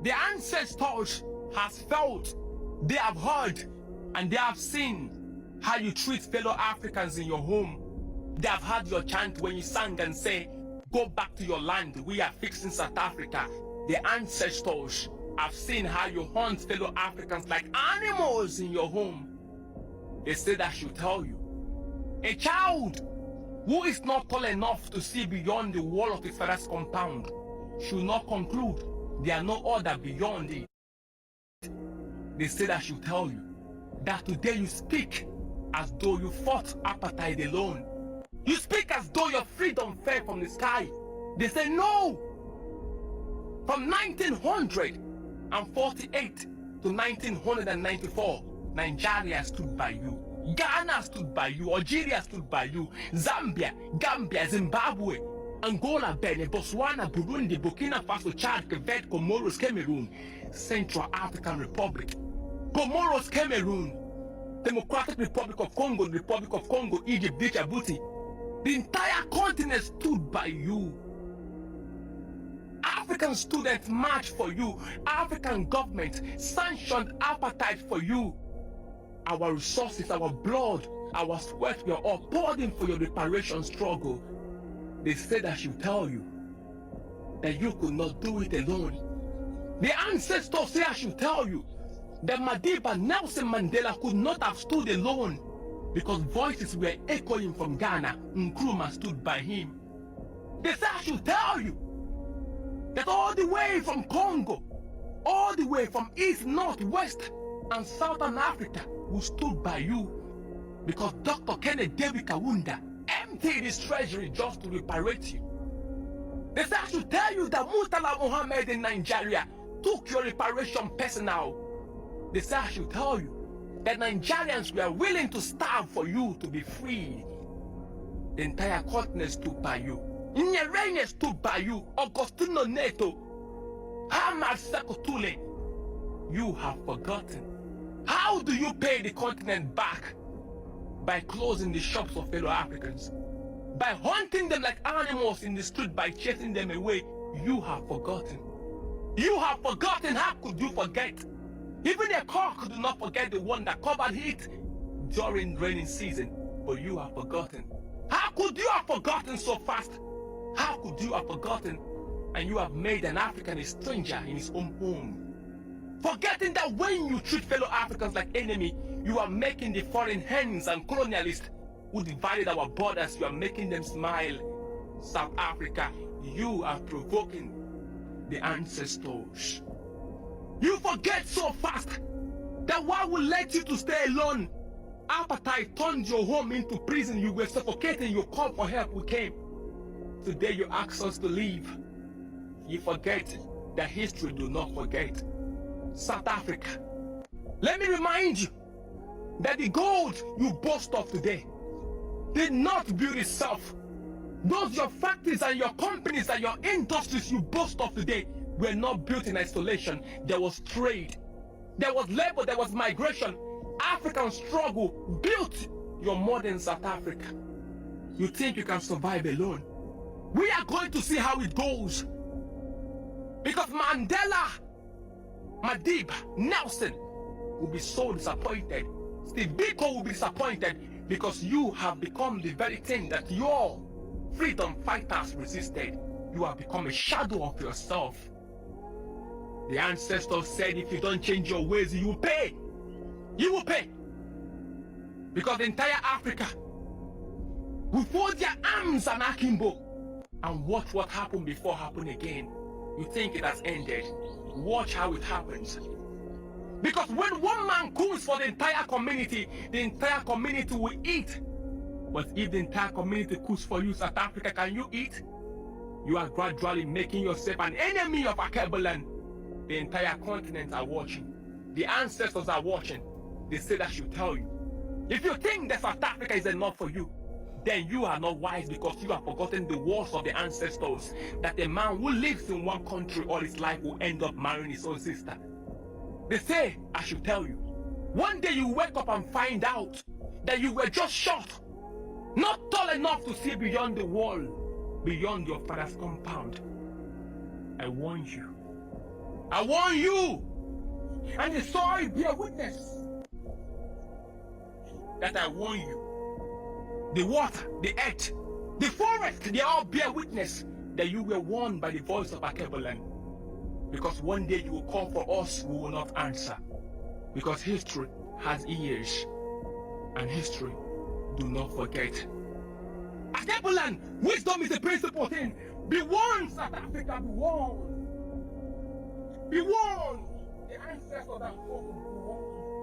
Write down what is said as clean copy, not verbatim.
The ancestors has felt, they have heard, and they have seen how you treat fellow Africans in your home. They have heard your chant when you sang and say, go back to your land, we are fixing South Africa. The ancestors have seen how you hunt fellow Africans like animals in your home. They said I should tell you, a child who is not tall enough to see beyond the wall of his father's compound should not conclude there are no other beyond it. They said I should tell you that today you speak as though you fought apartheid alone. You speak as though your freedom fell from the sky. They say no. From 1948 to 1994, Nigeria stood by you. Ghana stood by you. Algeria stood by you. Zambia, Gambia, Zimbabwe, Angola, Benin, Botswana, Burundi, Burkina Faso, Chad, Quebec, Comoros, Cameroon, Central African Republic, Comoros, Cameroon, Democratic Republic of Congo, Republic of Congo, Egypt, Djibouti. The entire continent stood by you. African students marched for you. African government sanctioned apartheid for you. Our resources, our blood, our sweat were all poured in for your reparation struggle. They said I should tell you that you could not do it alone. The ancestors say I should tell you that Madiba Nelson Mandela could not have stood alone because voices were echoing from Ghana. Nkrumah stood by him. They say I should tell you that all the way from Congo, all the way from East, North, West, and Southern Africa, who stood by you because Dr. Kenneth David Kawunda emptied his treasury just to reparate you. They say I should tell you that Murtala Mohammed in Nigeria took your reparation personal. They say I should tell you that Nigerians were willing to starve for you to be free. The entire continent stood by you. Nyerere stood by you. Augustino Neto, Hamad Sekotule. You have forgotten. How do you pay the continent back? By closing the shops of fellow Africans, by hunting them like animals in the street, by chasing them away. You have forgotten. You have forgotten. How could you forget? Even a cock do not forget the one that covered it during rainy season. But you have forgotten. How could you have forgotten so fast? How could you have forgotten? And you have made an African a stranger in his own home. Forgetting that when you treat fellow Africans like enemy, you are making the foreign hens and colonialists who divided our borders, you are making them smile. South Africa, you are provoking the ancestors. You forget so fast that why we let you to stay alone? Apartheid turned your home into prison. You were suffocating. You called for help. We came. Today you ask us to leave. You forget that history do not forget. South Africa, let me remind you that the gold you boast of today did not build itself. Those your factories and your companies and your industries you boast of today were not built in isolation. There was trade, there was labor, there was migration. African struggle built your modern South Africa. You think you can survive alone? We are going to see how it goes. Because Mandela, Madiba, Nelson will be so disappointed. Steve Biko will be disappointed because you have become the very thing that your freedom fighters resisted. You have become a shadow of yourself. The ancestors said if you don't change your ways, you will pay. You will pay. Because the entire Africa will fold their arms and akimbo and watch what happened before happen again. You think it has ended. Watch how it happens. Because when one man cooks for the entire community will eat. But if the entire community cooks for you, South Africa, can you eat? You are gradually making yourself an enemy of Akebulan. The entire continent are watching. The ancestors are watching. They said I should tell you. If you think that South Africa is enough for you, then you are not wise because you have forgotten the words of the ancestors, that a man who lives in one country all his life will end up marrying his own sister. They say I should tell you. One day you wake up and find out that you were just short, not tall enough to see beyond the wall, beyond your father's compound. I warn you. I warn you, and the soil bear witness that I warn you. The water, the earth, the forest, they all bear witness that you were warned by the voice of Akebulan. Because one day you will call for us, we will not answer. Because history has ears, and history do not forget. Akebulan, wisdom is the principal thing. Be warned, South Africa, be warned. Be warned. The ancestors that spoke, be warned.